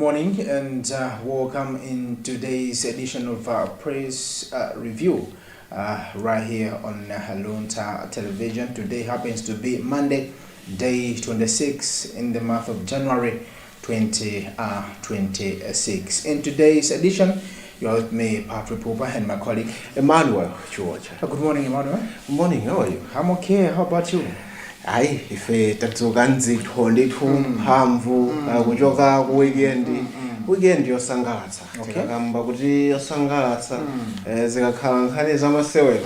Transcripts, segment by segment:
morning and welcome in today's edition of Praise Review right here on Luntha television. Today happens to be Monday, day 26 in the month of January 2026. In today's edition, you're with me, Patrick Pooper, and my colleague Emmanuel George. Good morning, Emmanuel. Good morning, how are you? I'm okay, how about you? Hayi ife tatsuka nzitho ndithu mphamvu kuchoka ku weekend yosangalatsa tikakamba kuti yosangalatsa zikakhala nkhani zamasewero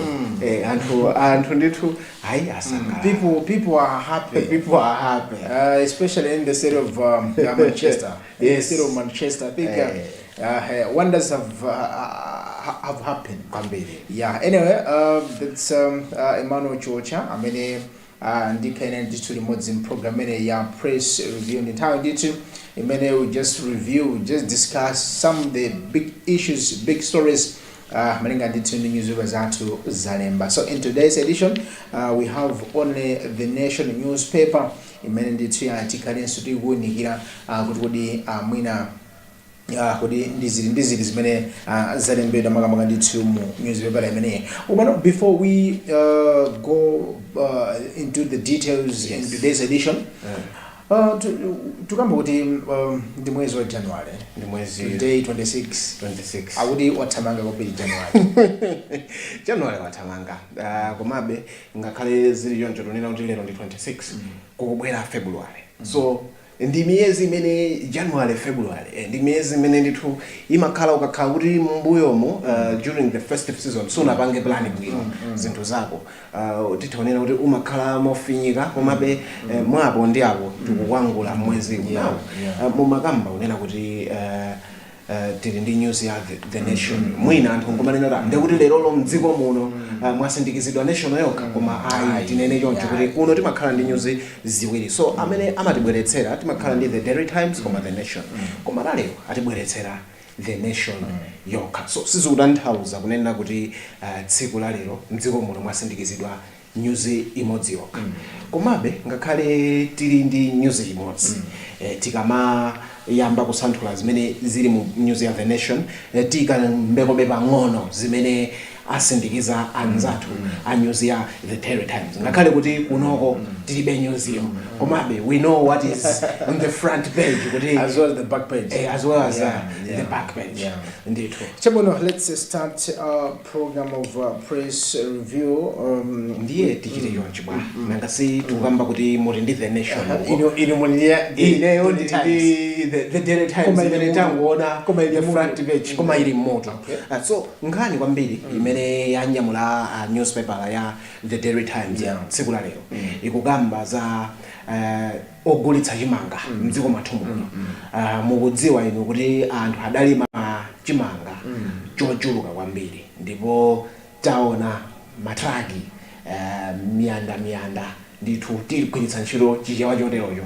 anthu ndithu hayi asangalala. People are happy. People are happy, especially in the city of Manchester. Yes. In the city of Manchester, I think wonders have happened. Yeah. Anyway, that's Emmanuel Chocha. Ndikaine nditu limodzi program ya press review in town nditu imene we just discuss some of the big issues, big stories malinga nditu ndi newspaper zathu zalemba. So in today's edition we have only the Nation newspaper imene nditu yatikalenso tikuwunikira kuti mwina kodi ndizili zimene zalembedwa makamaka ndithu mu newspaper imeneyi. Before we go into the details in today's edition, tukamba kuti ndi mwezi wa January, ndi mwezi today 26 akuti wathamanga kwambiri January wathamanga komabe ngakhale zili yonjo tonena kuti lero ndi 26 kukubwera February. So ndi miyezi imene January, February ndi miyezi imene ndithu imakhala ukakhala kuti mbuyomo during the festive season so unapange plan bwino zinthu zako titaonera kuti umakhala mofinyika komabe mwapo ndi apo tikukwangula mwezi unawo mumakamba unena kuti tili ndi news ya the Nation mwina anthu ngomanena ndikuti lero lo mdziko muno mwasindikizidwa Nation yokha koma ayi tinene choncho kuti kuno timakhala ndi news ziwiri. So amene amatibweretsera timakhala ndi the Daily Times koma the Nation koma lero atibweretsera the Nation yokha. So sizikutanthauza kunena kuti tsiku la lero mdziko muno mwasindikizidwa news imodzi yokha komabe ngakhale tili ndi news imodzi tikama yamba kusanthula zimene zili mu news ya the Nation tikambekobe pang'ono zimene asindikiza anzathu a news ya the Daily Times ngakhale kuti kunoko tilibe news yo komabe we know what is on the front page kuti as well as the back page, the back page. Ndithu chabono, let's start our program of press review. Ndiye tichite yonchi bwana nangasi tukamba kuti muri ndi the Nation ino muliya ineyo ndi the Daily Times imene tangoona the front page koma ili moto. So nkhani kwambiri imene yanyamula newspaper ya the Daily Times tsiku la lero ikugamba za ogulitsa chimanga mdziko mwathu muno. Mukudziwa inu kuti anthu adalima chimanga chochuluka kwambiri ndipo taona matraki miyanda ndithu tigwiritsa ntchito chichewa choterocho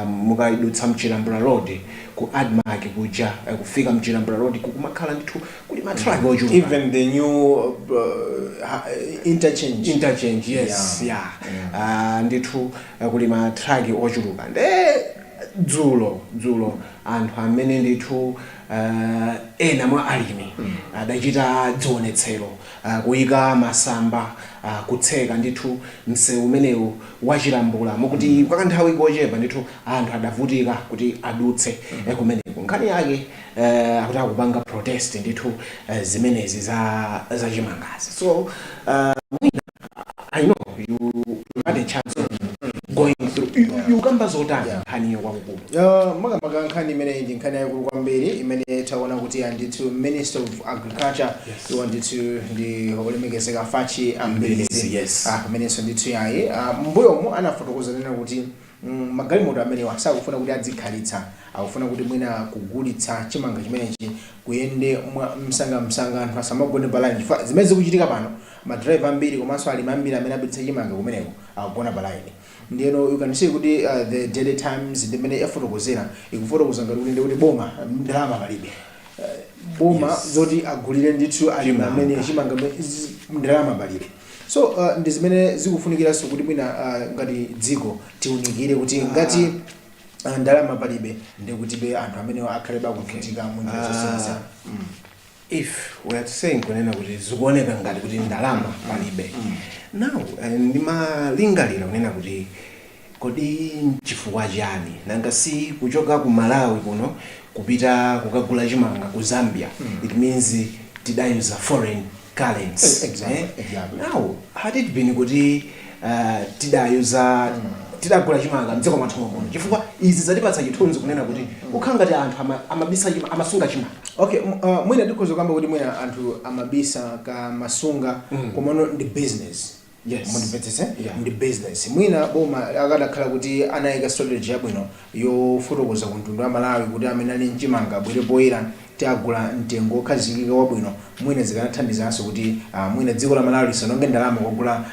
mukadutsa mchilambula road ku Admark kuja kufika mchilambula road kumakhala ndithu kuli matraki ochuluka. Even the new interchange, yes, ndithu kuli matraki ochuluka dzulo anthu amene ndithu ena mwa alimi adachita dzionetsero kuyika masamba kutseka ndithu msewu umenewu wachilambula mukuti kwa kanthawi kochepa ndithu anthu adavutika kuti adutse kumeneko. Nkhani yake akuti akupanga protest ndithu zimenezi za chimangazi. So I know you had a chance of going through you kamba zotani nkhani yo kwakukulu makamaka nkhani imene ndi nkhani yakulu kwambiri imene taona kuti ndithu Minister of Agriculture ndithu ndi olemekezeka Fachi Ambirizi amenenso ndithu yayi mbuyomu anafotokoza nena kuti magalimoto amene wasakufuna kuti adzikhalitsa akufuna kuti mwina kugulitsa chimanga chimenechi kuyende msanga anthu asamagone palaini zimene zikuchitika pano madriver ambiri komanso alimi ambiri amene abitsa chimanga kumeneko akugona palaini. Ndiyeno you can see kuti the Daily Times ndimene yafotokozera ikufotokoza ngati kuti ndikuti boma ndalama palibe boma zoti agulire ndithu alimi amene chimanga ndalama palibe. So ndizimene zikufunikira so kuti mwina ngati dziko tiunikire kuti ngati ndalama palibe ndikutibe anthu amene akhale bakuvutika munjira zosiyana. If we are saying kunena kuti zikuoneka ngati kuti ndalama palibe, now ndimalingalira kunena kuti kodi chifukwa chani nanga si kuchoka ku Malawi kuno kupita kukagula chimanga ku Zambia, it means tidayuza foreign currency. Exactly. Now had it been kuti tidayuza tidagula chimanga mdziko mwathu muno chifukwa izi zatipatsa chithunzi kunena kuti ukhala ngati anthu amabisa amasunga chimanga. Okay, mwina ndikhoza kamba kuti mwina anthu amabisa ka masunga komano ndi business. Yes. Mundipetese ndi business. Mwina boma akadakhala kuti anayika strategy yabwino yofotokoza ku mtundu wa Malawi kuti amene ali mchimanga bwere poyera tiagula mtengo khazikika wabwino, mwina zikanathandizanso kuti mwina dziko la Malawi lisanonge ndalama kugula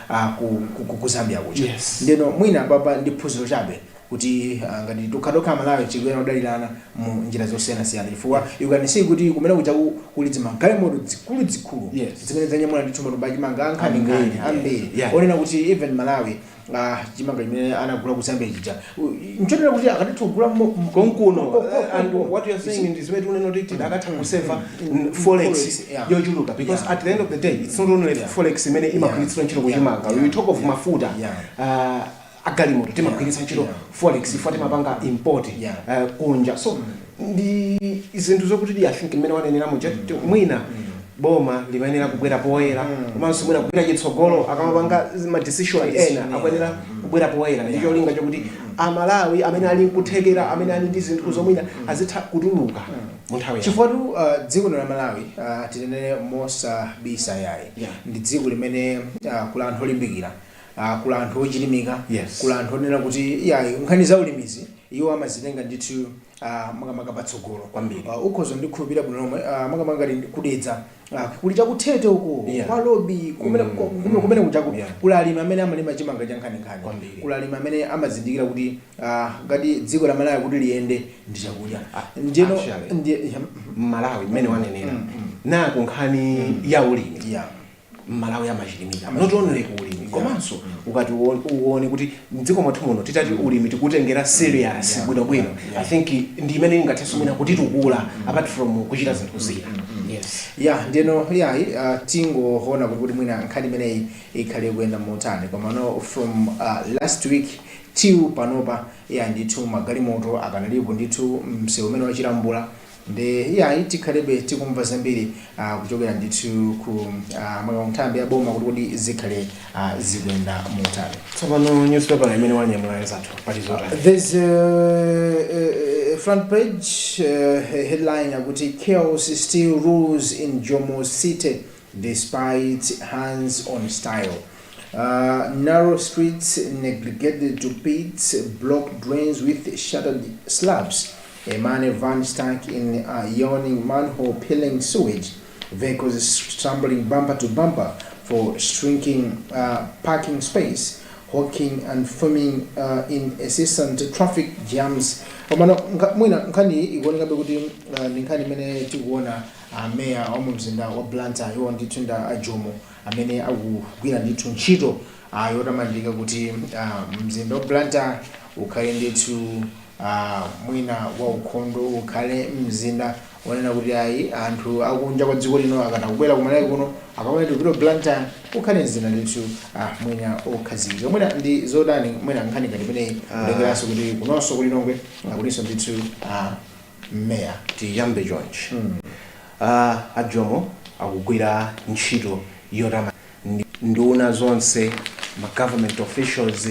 ku Zambia kucha. Yes. Ndeno mwina papa ndi phunziro chabe kuti ngati tukadokha Malawi chikuyenera kudalirana mu njira zosiyana-siyana chifukwa you can see kuti kumene kuja kulidzi magalimoto zikulu zimene zanyamula ndithu matumba chimanga ankhani ambiri onena kuti even Malawi chimanga chimene anagula ku Zambia chija nchotera kuti akatithu kugula konkuno. And what you are saying is very unenoted akatha kuseva forex yochuluka, because at the end of the day it's not only forex imene imakhulitsidwa ntchito kuchimanga. We talk of mafuta agalimoto timagwiritsa ntchito forex ifati mapanga import kunja. So ndi izinthu zokuti I think imene wanenera muja mwina boma limayenera kubwera poyera komanso mwina kubwera chitsogolo akamapanga ma decision ena akuyenera kubwera poyera ndi cholinga chokuti Amalawi amene ali kuthekera amene ali ndi zinthu zomwina azitha kutuluka mu nthawi chifukwa dziko la Malawi tinenere mosabisa yayi ndi dziko limene kula anthu olimbikira, kula anthu ochilimika, kula anthu onena kuti yayi nkhani za ulimizi iwo amazitenga ndithu makamaka patsogolo kwambiri. Ukhozo ndikhulupirira bwino lomwe makamaka kudedza kuli chakuthete uko kwa lobby kumene kujaku kula alimi amene amalima chimanga cha nkhani-nkhani, kula alimi amene amazindikira kuti ngati dziko la Malawi kuti liyende ndi chakudya. Ndino Malawi mmene wanenera naku nkhani ya ulimi Malawi amachilimika not only ulimi komanso ukati uone kuti mdziko mwathu muno titati ulimi tikutengera serious bwino. I think ndi imene ingathenso mwina kuti tukula apart from kuchita zinthu zina. Ndino tingoona kuti mwina nkhani imeneyi ikhale kuyenda motani komano from last week till panopa ndithu magalimoto akanalipo ndithu msewu umene wachilambula ndi tikhalebe tikumva zambiri kuchokera ndithu ku nthambi ya boma kuti zikhale zikuyenda motani. Tsopano newspaper imene wanyamula zathu palizota. There's a front page headline kuti chaos still rules in Jomo City despite hands on style. Narrow streets neglected to pits, blocked drains with shattered slabs. A man van stuck in a yawning manhole peeling sewage. Vehicles stumbling bumper to bumper for shrinking parking space. Hawking and filming in incessant traffic jams. Mwina nkhani ikuoneka kuti ndi nkhani imene tikuona meya wa mzinda wa Blantyre iwo ndithu nda Jomo amene akugwira ndithu ntchito yotamandika kuti mzinda wa Blantyre ukhale ndithu mwina wa ukhondo ukhale mzinda wanena kuti anthu akunja kwa dziko lino akanakubwera kumalawi kuno akamene tikupita Blantyre ukhale mzinda ndithu mwina okhazikika. Mwina ndi zodani mwina nkhani ngati imeneyi kulekeranso kuti kunonso kulinongwe akulinso ndithu meya tiyambe chonchi. Ajomo akugwira ntchito yotama nduna zonse ma government officials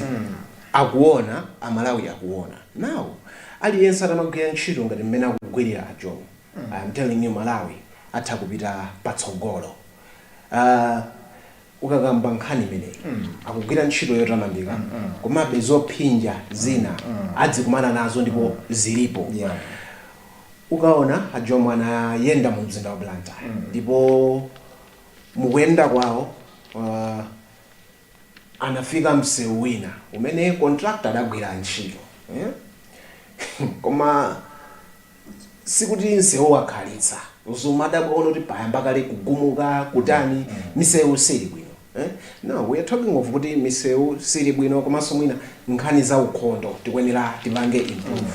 akuona Amalawi akuona. Now aliyense atamagwira ntchito ngati mmene akugwirira Ajomo, I'm telling you Malawi atha kupita patsogolo. Ukakamba nkhani imeneyi akugwira ntchito yotamandika komabe zophinja zina adzikumana nazo ndipo zilipo. Ukaona Ajomo anayenda mu mzinda wa Blantyre ndipo mukuyenda kwawo anafika msewu wina umene contractor adagwira ntchito koma sikuti msewu wakhalitsa uzumada kuona kuti payamba kale kugumuka kutani misewu sili bwino No, we are talking of kuti misewu sili bwino komanso mwina nkhani za ukhondo tikwenera tipange improve.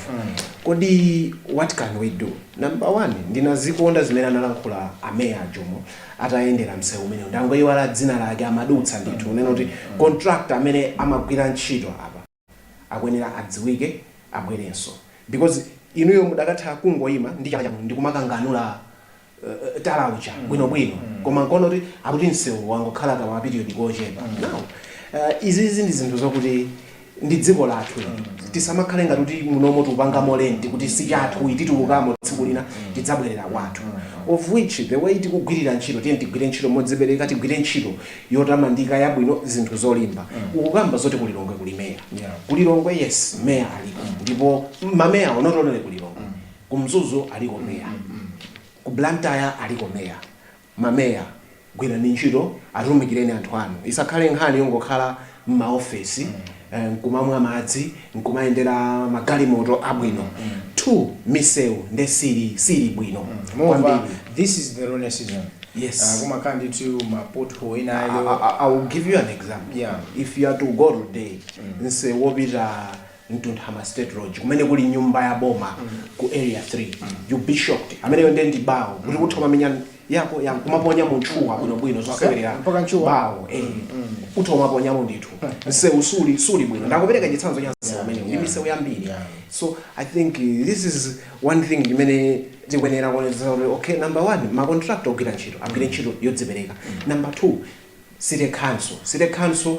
Kodi what can we do? Number one, ndinazikonda zimene analankhula ameya Jomo atayendera msewu umene ndangoyiwala dzina lake amadutsa ndithu unena kuti contractor amene amagwira ntchito apa akwenera adziwike abwerenso, because inuyo mudakatha kungoyima ndi chaka ndikumakanganula talaucha bwinobwino koma nkono kuti akuti msewu wangokhala kama period kochepa. Now izi ndi zinthu zokuti ndi dziko lathu tisamakhale ngati kuti munomo tupanga molenti kuti si chathu titulukamo tsiku lina tidzabwerera wathu, of which the way tikugwirira ntchito tiye tigwire ntchito modzipereka, tigwire ntchito yotamandika yabwino zinthu zolimba. Ukukamba zoti kulilongwe kuli meya, kulilongwe yes meya aliko, ndipo mameya onotonere kulilongwe, kumzuzu aliko meya, ku Blantyre aliko meya. Mameya gwirani ntchito atumikireni anthu anu, isakhale nkhani yongokhala m'maofesi nkumamwa madzi nkumayendera magalimoto abwino. Two, misewu nde sili bwino. Moreover, this is the rainy season. Yes. Kumakandi to pothole in I will give you an example. Yeah. If you are to go today, nse wopita Luntha State Road kumene kuli nyumba ya boma ku area 3, you be shocked. Amene yo ndi bawo kuti kuthoma menya yako kumaponya munthuwa bwino zosewerera bawo uthoma ponya ndithu nse usuli bwino. Ndakupereka chitsanzo cha nse amene ndi misewu yambiri. So I think this is one thing imene tikwenera kuonesa okay, number one, ma contractor ogwira ntchito agwire ntchito yodzipereka. Number two, city council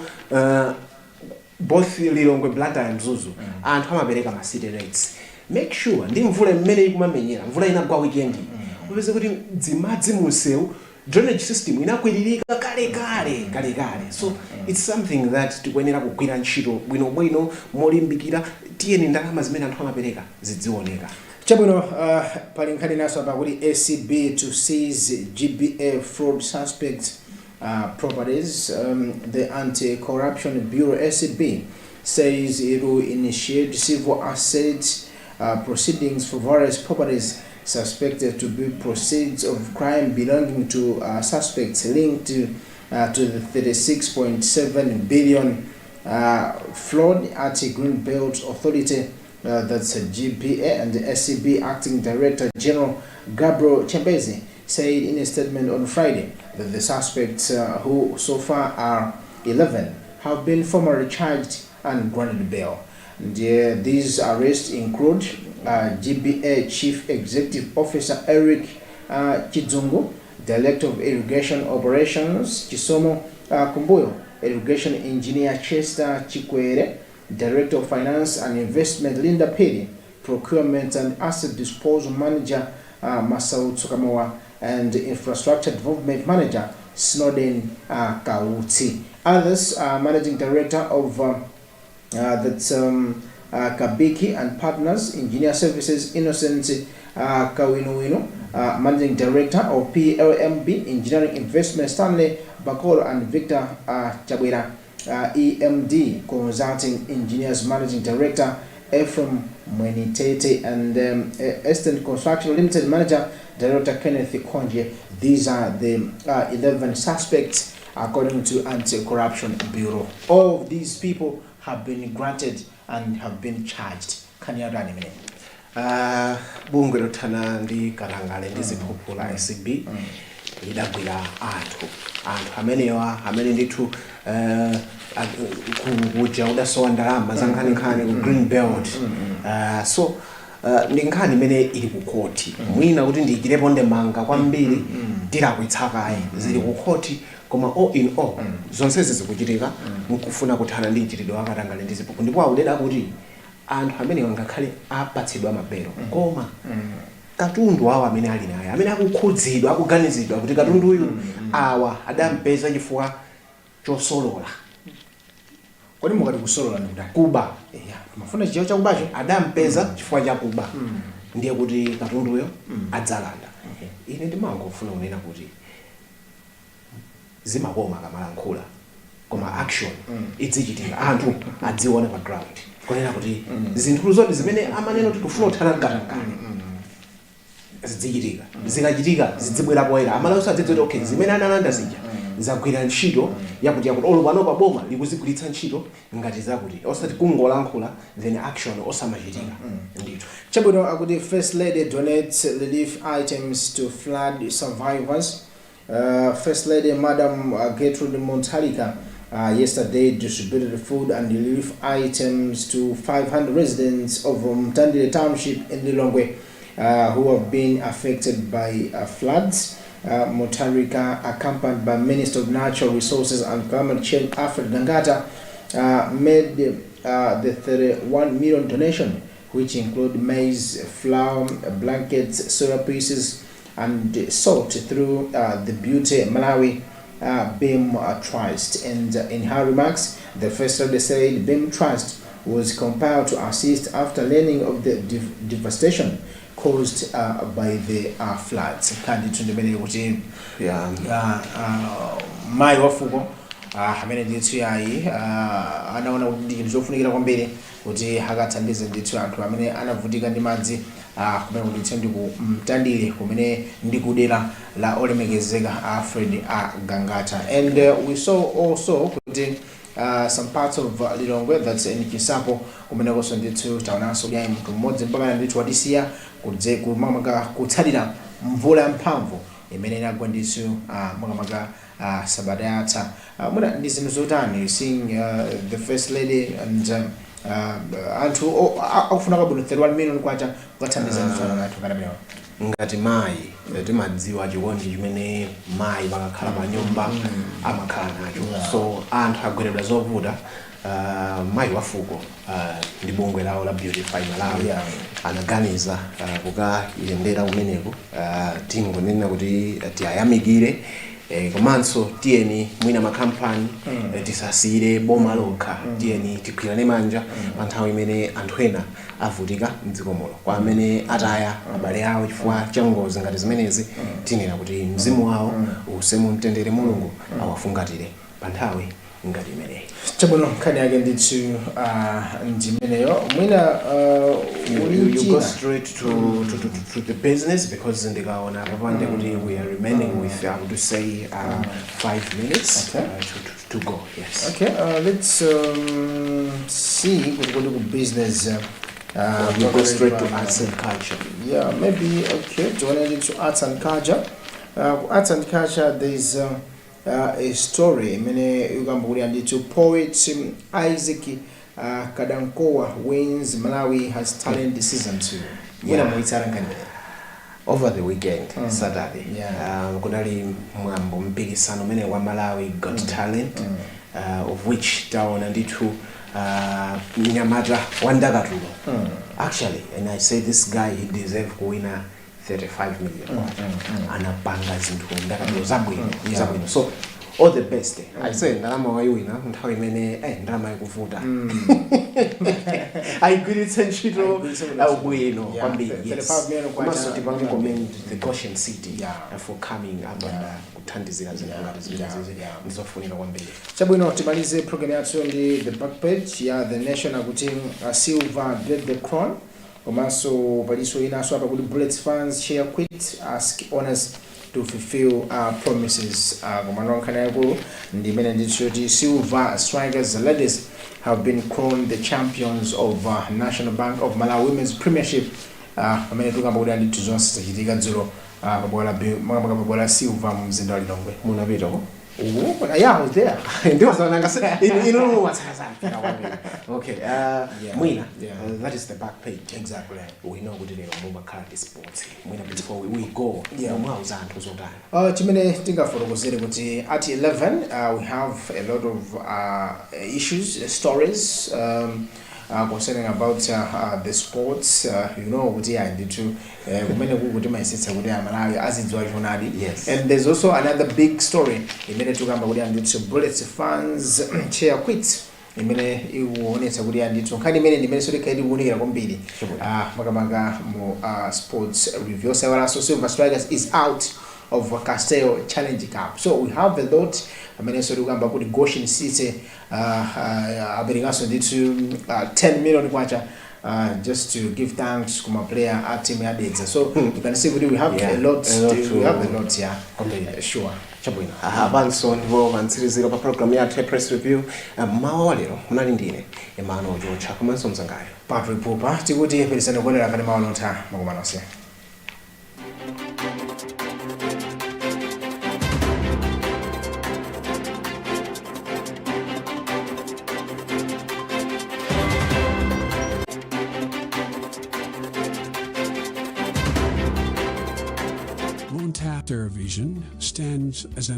both Lilongwe Blantyre Mzuzu anthu amapereka ma city rates. Make sure ndi mvula mmene ikumamenyera, mvula inagwa weekend upeze kuti dzimadzi munsewu drainage system inakwiririka kale. So it's something that tikwenera kugwira ntchito bwino molimbikira, tiyeni ndalama zimene anthu amapereka zidzioneka. Chabwino pali nkhani naso apa kuti ACB to seize GBA fraud suspect properties. The Anti-Corruption Bureau ACB says it will initiate civil asset proceedings for various properties suspected to be proceeds of crime belonging to suspects linked to the 36.7 billion fraud at Greenbelt Authority. That's a GPA, and the SCB Acting Director General Gabriel Chambezi said in a statement on Friday that the suspects, who so far are 11, have been formally charged and granted bail. And, these arrests include GBA Chief Executive Officer Eric Chizungu, Director of Irrigation Operations Chisomo Kumbuyo, Irrigation Engineer Chester Chikwere, Director of Finance and Investment Linda Perry, Procurement and Asset Disposal Manager Masao Tsukamoa, and Infrastructure Development Manager Snowden Kauti. Others are Managing Director of Kabiki and Partners Engineer Services Innocent Kawinuwino, Managing Director of PLMB Engineering Investment Stanley Bakolo, and Victor Chabwera, EMD Consulting Engineers Managing Director Ephraim Mwenitete, and Eastern Construction Limited Manager Director Kenneth Konje. These are the 11 suspects according to Anti-Corruption Bureau. All of these people have been granted and have been charged. Can you run a minute? Bungwe lotana ndi kalangale ndi ziphuphu la SCB lidagwira anthu amene ndithu kuja udasowa ndalama za nkhani ku Greenbelt. So ndi nkhani imene ili ku koti mwina kuti ndiikirepo ndemanga kwambiri tilakwitsakayi zili ku koti, koma all in all zonsezi zikuchitika mkufuna kuthana ndi mchitidwe wakatangale ndi ziphuphu. Ndipo audeda kuti anthu amene wangakhale apatsidwa mabelo koma katundu awa amene ali naye amene akukhudzidwa akuganizidwa kuti katundu uyu awa adampeza chifukwa chosolola. Kodi mukati kusolola ndi ndani? Kuba. Mafuna chicho chakubacho adampeza chifukwa cha kuba. Ndiye kuti katundu uyo adzalanda. Ine ndimangofuna kunena kuti zimakoma kamalankhula koma action idzichitika anthu adziona pa ground. Kunena kuti zinthu zoti zimene amanena kuti kufuna kuthana mkatangale zidzichitika, zikachitika zidzibwera poyera. Amalausa adzidzote okay zimene analanda zija zagwira ntchito yakuti yakuti olupano pa boma likuzigwiritsa ntchito ngati zakuti osati kungolankhula then action osamachitika ndithu. Chabwino akuti First Lady donates relief items to flood survivors. First Lady Madam Gertrude Montalika yesterday distributed food and relief items to 500 residents of Mtandile Township in Lilongwe who have been affected by floods. Montalika, accompanied by Minister of Natural Resources and Climate Change Alfred Dangata, made the 31 million donation, which include maize, flour, blankets, soya pieces, and salt through the Beauty Malawi BIM Trust. And in her remarks, the First Lady said BIM Trust was compelled to assist after learning of the devastation caused by the floods. Kandi tundemele kuti mai wafuko amene ndithu yayi anaona kuti ndi chinthu chofunikira kwambiri kuti akathandize ndithu anthu amene anavutika ndi madzi kumene kuti ndi ku Mtandile kumene ndi kudera la olemekezeka Alfred Gangata. And we saw also kuti some parts of Lilongwe, that's in Kisapo, kumene koso ndithu taonanso byayi mtu mmodzi mpaka ndithu watisiya kudze kumamaka kutsalira mvula mphamvu imene inagwa ndithu makamaka sabata yatha. Muna ndi zinthu zotani seeing the First Lady and anthu akufuna kabwino 31 million kwacha kukathandiza ndithu anthu kanamenewa. Ngati mayi timadziwa chikondi chimene mayi pakakhala pa nyumba amakhala nacho, so anthu agweredwa zovuta mayi wafuko ndi bungwe lawo la Beauty Malawi anaganiza kukayendera kumeneko tingonena kuti tiyayamikire komanso tiyeni mwina makampani tisasire boma lokha tiyeni tigwirane manja pa nthawi imene anthu ena avutika mdziko muno kwa amene ataya abale awo chifukwa cha ngozi ngati zimenezi tinena kuti mzimu wawo usemu mtendere Mulungu awafungatire pa nthawi ngati imeneyi. Chabwino nkhani yake ndithu ndimeneyo mwina you go straight to the business because ndikaona papande kuti we are remaining with I would say 5 minutes to go. Yes. Okay, let's see what we do business. You go straight to arts and culture. Yeah, maybe okay. Donated to arts and culture. Arts and culture, there's a story. Mene ugambuli and poet Isaac Kadankowa wins Malawi has talent season 2. Over the weekend, Saturday, yeah. Kunali mwambo mpikisano mene wa Malawi Got Talent, of which taona ndithu Nyamata Wandagatulo. Actually, and I say this guy he deserves to win 35 million. Anapanga zinthu ndakatulo zabwino. So all the best. I say ndalama wayiwina nthawi imene ndalama ikuvuta. Ayigwiritse ntchito bwino kwambiri. Yes. Must tipange commend the Goshen City for coming up and kuthandizira zinthu ngati zimenezi ndizofunika kwambiri. Chabwino timalize program yathu ndi the back page ya the nation akuti Silver get the crown. Komanso paliso inaso apa kuti Bullets fans share quit ask owners to fulfill promises. Komanonkhana yakulu ndi imene ndithu Silver Strikers ladies have been crowned the champions of National Bank of Malawi Women's Premiership. Pamene tukamba kuti ndithu zonse zachitika dzulo pabola Silver mu mzinda wa Lilongwe. Munapitako? Yeah, I was there. Okay. Mwina, that is the back page. Exactly. We know what it is about sports. Mwina, before we go, chimene tingafotokozere kuti at 11 we have a lot of issues, stories concerning about the sports. You know kuti ndithu kumene kuti mayisetsa kuti Malawi azidziwa chonadi. Yes. And there's also another big story imene tukamba kuti ndithu Bullets fans chair quit imene iwonetsa kuti ndithu nkhani imene ndimene solikhaidi kuonekera kwambiri makamaka mu sports review. So Silver Strikers is out of Castel Challenge Cup. So we have a lot. Amene so tukamba kuti Goshen City aberingaso ndithu 10 million kwacha just to give thanks to my player at team Adedza. So you can see we have Yeah, a lot. We have a to- lot here. Okay. Sure. chabwino apanso ndipo pantsiriziro pa program yathu ya press review mawa lero munali ndine Emmanuel Jocha komanso mzangayo Patrick Pupa tikuti pelisani kuonera kane mawa Luntha makomanonse. Luntha Television stands as an